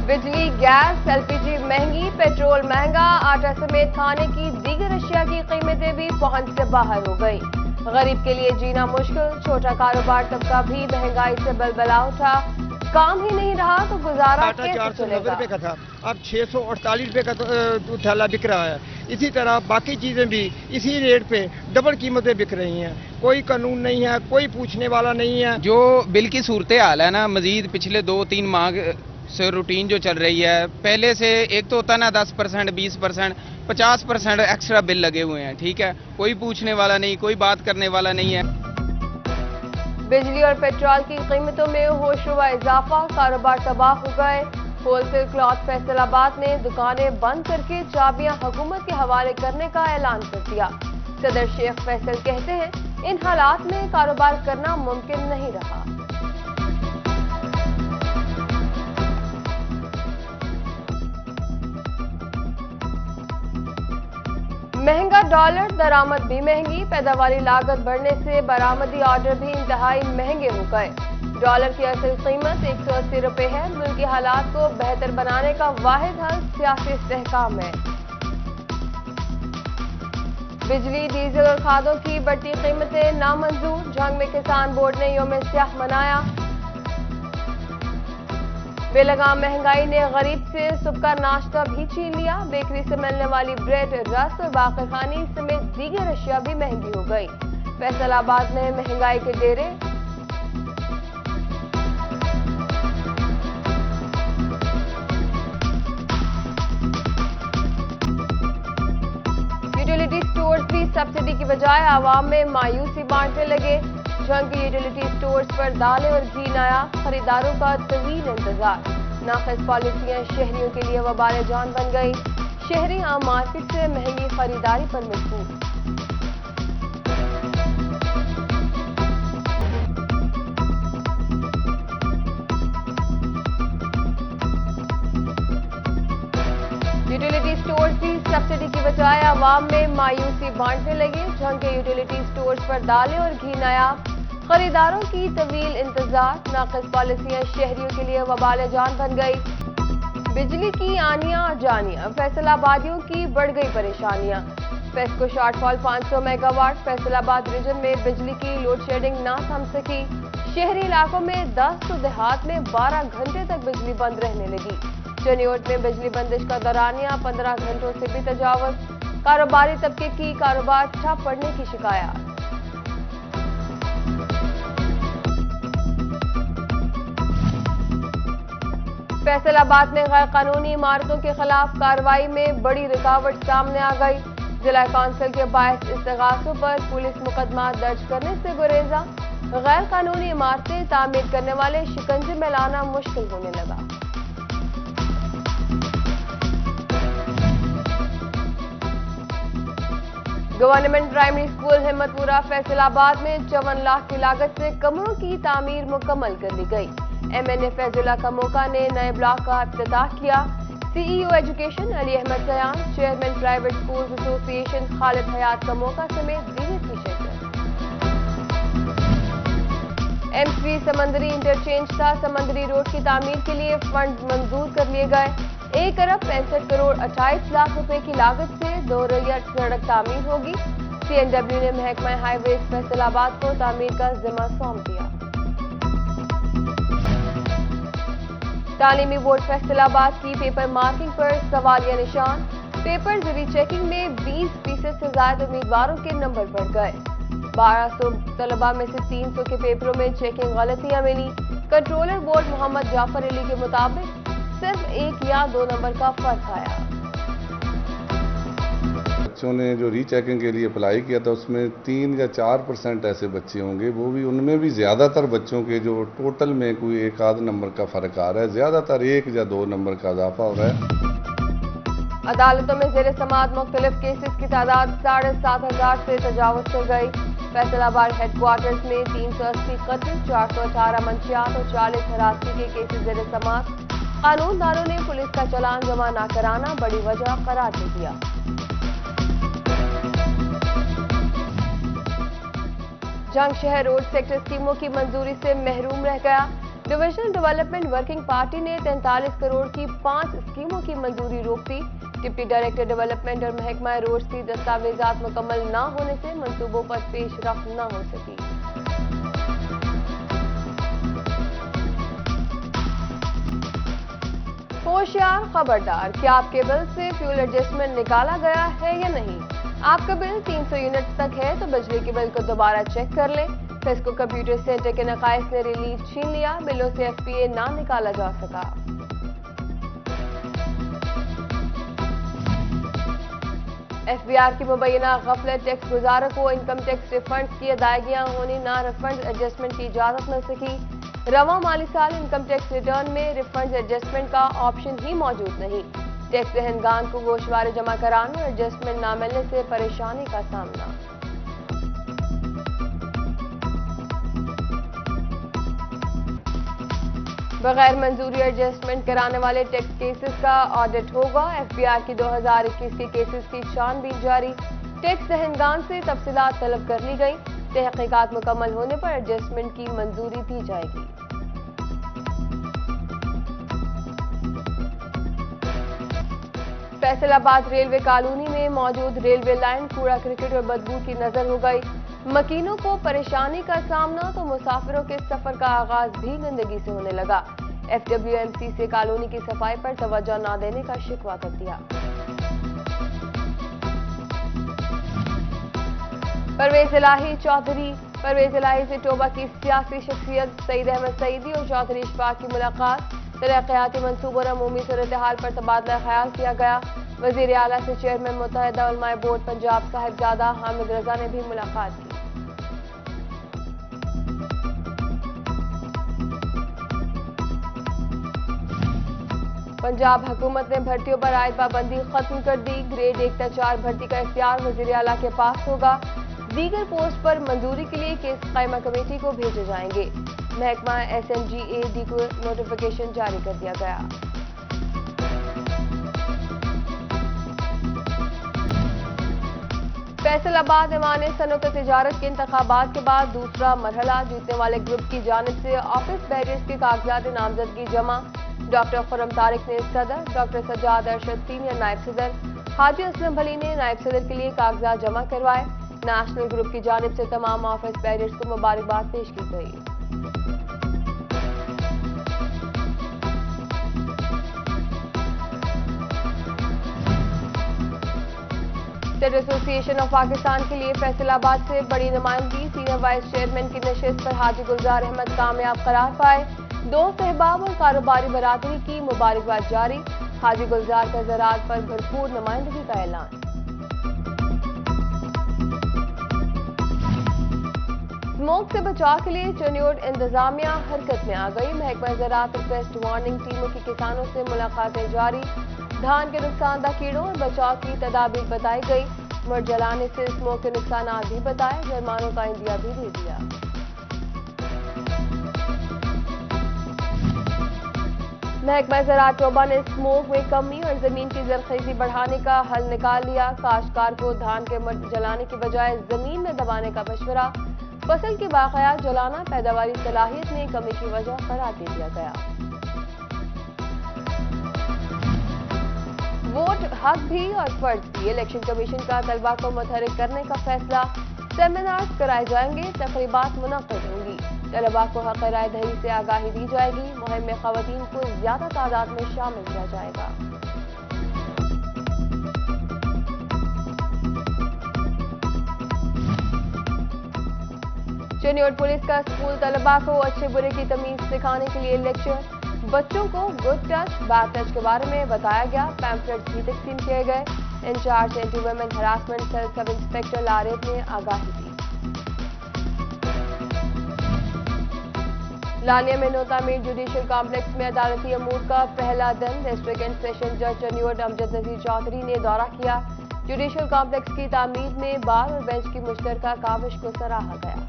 बिजली, gas, LPG महंगी, petrol महंगा, आटा समेत खाने की दीगर अशिया की कीमतें भी पहुंच से बाहर हो गई। गरीब के लिए जीना मुश्किल, छोटा कारोबार तबका भी महंगाई से बलबला उठा। काम ही नहीं रहा तो गुजारा कैसे चलेगा? 490 रुपए का था, अब 648 रुपए का थैला बिक रहा है। इसी तरह बाकी चीजें भी इसी रेट पे डबल कीमतें बिक रही हैं। कोई कानून नहीं है, कोई पूछने वाला नहीं है। जो बिल की सूरत हाल है ना, मजीद पिछले 2-3 माह से रूटीन जो चल रही है, पहले से एक तो होता ना 10%, 20%, 50% एक्स्ट्रा बिल लगे हुए हैं। ठीक है, कोई पूछने वाला नहीं, कोई बात करने वाला नहीं है। बिजली और पेट्रोल की कीमतों में होशरुबा इजाफा, कारोबार तबाह हो गए। होलसेल क्लॉथ फैसलाबाद ने दुकानें बंद करके चाबियां हुकूमत के हवाले करने का ऐलान कर दिया। सदर शेख फैसल कहते हैं, इन हालात में कारोबार करना मुमकिन नहीं रहा। महंगा डॉलर, दरामद भी महंगी, पैदावारी लागत बढ़ने से बरामदी ऑर्डर भी इंतहाई महंगे हो गए। डॉलर की असल कीमत 180 रुपए है। मुल्की हालात को बेहतर बनाने का वाहिद हल सियासी इस्तेहकाम है। बिजली, डीजल और खादों की बढ़ती कीमतें नामंजूर, जंग में किसान बोर्ड ने यौम स्याह मनाया। बेलगाम महंगाई ने गरीब से सुबह का नाश्ता भी छीन लिया। बेकरी से मिलने वाली ब्रेड, रस और बाकरखानी समेत दीगर अशिया भी महंगी हो गई। फैसलाबाद में महंगाई के डेरे। यूटिलिटी स्टोर्स भी सब्सिडी की बजाय आवाम में मायूसी बांटने लगे। जंग के यूटिलिटी स्टोर्स पर दालें और घी नया, खरीदारों का तवील इंतजार। नाक़िस पॉलिसियां शहरियों के लिए वबाल जान बन गई। शहरी आम मार्केट से महंगी खरीदारी पर मजबूर। यूटिलिटी स्टोर्स भी सब्सिडी की बजाय आवाम में मायूसी बांटने लगे। जंग के यूटिलिटी स्टोर्स पर दालें और घी नया, खरीदारों की तवील इंतजार। नाक़िस पॉलिसियां शहरियों के लिए वबाल जान बन गई। बिजली की आनियां जानियां, फैसलाबादियों की बढ़ गई परेशानियां। FESCO shortfall 500 megawatt. Faisalabad region में बिजली की लोड शेडिंग ना थम सकी। शहरी इलाकों में 10 तो देहात में 12 घंटे तक बिजली बंद रहने लगी। चनियोट में बिजली बंदिश का दौरानिया 15 घंटों से भी तजावज। कारोबारी तबके की कारोबार ठप पड़ने की शिकायत। फैसलाबाद में गैर कानूनी इमारतों के खिलाफ कार्रवाई में बड़ी रुकावट सामने आ गई। जिला कौंसिल के बायस इस्तगासों पर पुलिस मुकदमा दर्ज करने से गुरेजा। गैर कानूनी इमारतें तामीर करने वाले शिकंजे में लाना मुश्किल होने लगा। Government primary school Himmatpura Faisalabad में 54 लाख की लागत से कमरों की तामीर मुकम्मल कर ली गई। MNA फैजुल्ला कमोका ने नए ब्लॉक का इफ्तिताह किया। CEO education Ali Ahmad Sayan, chairman private schools association Khalid Hayat Kamoka समेत दीगर की शिरकत। M3 समंदरी इंटरचेंज था। समंदरी रोड की तामीर के लिए फंड मंजूर कर लिए गए। 1 अरब 65 करोड़ 28 लाख रुपए की लागत से 2 रैया सड़क तामीर होगी। CNW ने महकमा हाईवेज फैसलाबाद को तामीर का जिम्मा सौंप दिया। तालीमी बोर्ड फैसलाबाद की पेपर मार्किंग पर सवालिया निशान। पेपर रीचेकिंग में 20% से ज्यादा उम्मीदवारों के नंबर बढ़ गए। 1200 तलबा में से 300 के पेपरों में चेकिंग गलतियां मिली। कंट्रोलर बोर्ड मोहम्मद जाफर अली के मुताबिक सिर्फ 1 या 2 नंबर का फर्क आया। बच्चों ने जो रीचेकिंग के लिए अप्लाई किया था उसमें 3 या 4% ऐसे बच्चे होंगे, वो भी उनमें भी ज़्यादातर बच्चों के जो टोटल में कोई 1 आध नंबर का फ़र्क आ रहा है, ज़्यादातर 1 या 2 नंबर का इजाफा हो रहा है। अदालतों में ज़ेर समाअत मुख्तलिफ केसेस की तादाद 7,500 से तजावुज़ कर गई। फैसलाबाद हेडक्वार्टर्स में 380 कत्ल, 418 मंशियात और 40 हरासगी के केसेस ज़ेर समाअत। कानूनदारों ने पुलिस का चालान जमा न कराना बड़ी वजह करार दे दिया। जंग शहर रोड सेक्टर स्कीमों की मंजूरी से महरूम रह गया। डिविजनल डेवलपमेंट वर्किंग पार्टी ने 43 करोड़ की 5 स्कीमों की मंजूरी रोक दी। डिप्टी डायरेक्टर डेवलपमेंट और महकमा रोड्स की दस्तावेजात मुकम्मल न होने से मंसूबों पर पेशरफ्त न हो सकी। होशियार खबरदार, क्या आपके बिल से फ्यूल एडजस्टमेंट निकाला गया है या नहीं? आपका बिल 300 यूनिट तक है तो बिजली के बिल को दोबारा चेक कर लें। फेस्को कंप्यूटर सेंटर के नकाइस ने रिलीफ छीन लिया, बिलों से एफपीए ना निकाला जा सका। एफबीआर की मुबैना गफलत, टैक्स गुजारों को इनकम टैक्स रिफंड की अदायगियां होने ना रिफंड एडजस्टमेंट की इजाजत मिल सकी। रवा माली साल इनकम टैक्स रिटर्न में रिफंड एडजस्टमेंट का ऑप्शन ही मौजूद नहीं। टैक्स दहनगान को गोशवारे जमा कराने और एडजस्टमेंट ना मिलने से परेशानी का सामना। बगैर मंजूरी एडजस्टमेंट कराने वाले टैक्स केसेस का ऑडिट होगा। एफबीआर की 2021 के केसेस की छानबीन जारी। टैक्स दहनगान से तफसीलात तलब कर ली गई। तहकीकात मुकम्मल होने पर एडजस्टमेंट की मंजूरी दी जाएगी। फैसलाबाद रेलवे कॉलोनी में मौजूद रेलवे लाइन कूड़ा क्रिकेट और बदबू की नजर हो गई। मकीनों को परेशानी का सामना तो मुसाफिरों के सफर का आगाज भी गंदगी से होने लगा। एफडब्ल्यूएमसी से कॉलोनी की सफाई पर तवज्जो न देने का शिकवा कर दिया। परवेज इलाही से टोबा की सियासी शख्सियत सईद अहमद सईदी और चौधरी इशफाक की मुलाकात। तरक्याती मंसूबों और अमूमी सूरत हाल पर तबादला ख्याल किया गया। वजीर आला से चेयरमैन मुत्तहिदा उलमाए बोर्ड पंजाब साहिबजादा हामिद रजा ने भी मुलाकात की। पंजाब हुकूमत ने भर्तियों पर आयद पाबंदी खत्म कर दी। ग्रेड 1 से 4 भर्ती का इख्तियार वजीर आला के पास होगा। दीगर पोस्ट पर मंजूरी के लिए केस कायमा कमेटी को भेजे जाएंगे। महकमा SMGAD को नोटिफिकेशन जारी कर दिया गया। फैसलाबाद ऐवान सनअत तिजारत के इंतखाबात के बाद दूसरा मरहला। जीतने वाले ग्रुप की जानिब से ऑफिस बैरियर्स के कागजात नामजदगी जमा। डॉक्टर खुर्रम तारिक ने सदर, डॉक्टर सज्जाद अरशद सीनियर नायब सदर, हाजी असलम भली ने नायब सदर के लिए कागजात जमा करवाए। नेशनल ग्रुप की जानिब से तमाम ऑफिस बैरियर्स को मुबारकबाद पेश की गई। स्टेट एसोसिएशन ऑफ पाकिस्तान के लिए फैसलाबाद से बड़ी नुमाइंदगी। सीनियर वाइस चेयरमैन की नशिस्त पर हाजी गुलजार अहमद कामयाब करार पाए। 2 सहबाब और कारोबारी बरादरी की मुबारकबाद जारी। हाजी गुलजार का ज़राअत पर भरपूर नुमाइंदगी का ऐलान। स्मोक से बचाव के लिए चनियोड इंतजामिया हरकत में आ गई। महकमा ज़राअत रिक्वेस्ट वार्निंग टीमों की किसानों से मुलाकातें जारी। धान के नुकसानदा कीड़ों और बचाव की तदाबीर बताई गई। मर जलाने से स्मोक के नुकसान भी बताए। जुर्मानों का इंदिया भी दे दिया। महकमा ज़राअत टोबा ने स्मोक में कमी और जमीन की जरखेजी बढ़ाने का हल निकाल लिया। काश्तकार को धान के मर जलाने की बजाय जमीन में दबाने का मशवरा। फसल की बाक़यात जलाना पैदावारी सलाहियत में कमी की वजह करार दे दिया गया। वोट हक भी और फर्ज भी। इलेक्शन कमीशन का तलबा को मुतहरिक करने का फैसला। सेमिनार्स कराए जाएंगे, तकरीबात मुनक़्क़िद होंगी। तलबा को हक़ राय दही से आगाही दी जाएगी। मुहिम में ख़वातीन को ज्यादा तादाद में शामिल किया जाएगा। चनियोड पुलिस का स्कूल तलबा को अच्छे बुरे की तमीज सिखाने के लिए लेक्चर। बच्चों को गुड टच बैड टच के बारे में बताया गया। पैम्फलेट्स भी तकसीम किए गए। Incharge anti women harassment cell sub inspector Laraib ने आगाही दी। लालिया में नोतामीर जुडिशल कॉम्प्लेक्स में अदालती अमूर का पहला दिन। डिस्ट्रिक्ट एंड सेशन जज चनियोड अमजद नजीर चौधरी ने दौरा किया। जुडिशल कॉम्प्लेक्स की तामीर में बार और बेंच की मुश्तरका काविश को सराहा गया।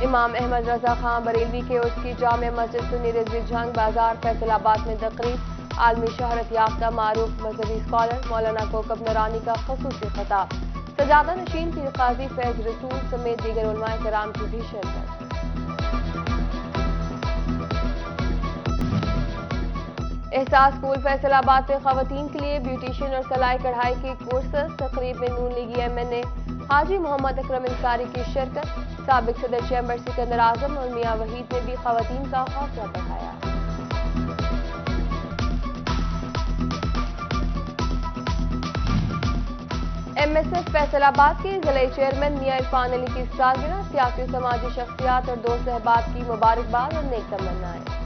इमाम अहमद रजा खान बरेलवी के उसकी जामिया मस्जिद सुन्नी रिजवी जंग बाजार फैसलाबाद में तकरीब। आलमी शहरत याफ्ता मारूफ मजहबी स्कॉलर मौलाना कोकब नरानी का खसूसी खिताब। सजादा नशीन पीर काजी फैज रसूल समेत दीगर उलमाए कराम की भी शिरकत। احساس اسکول فیصل آباد میں خواتین کے لیے بیوٹیشین اور سلائی کڑھائی کے کورسز. تقریب میں نون لیگی MNA حاجی محمد اکرم انصاری کی شرکت. سابق صدر چیمبر سکندر اعظم اور میاں وحید نے بھی خواتین کا حوصلہ بڑھایا. MSF فیصل آباد کے ضلعی چیئرمین میاں عرفان علی کی سالگرہ. سیاسی سماجی شخصیات اور دوست احباب کی مبارکباد اور نیک تمنائیں.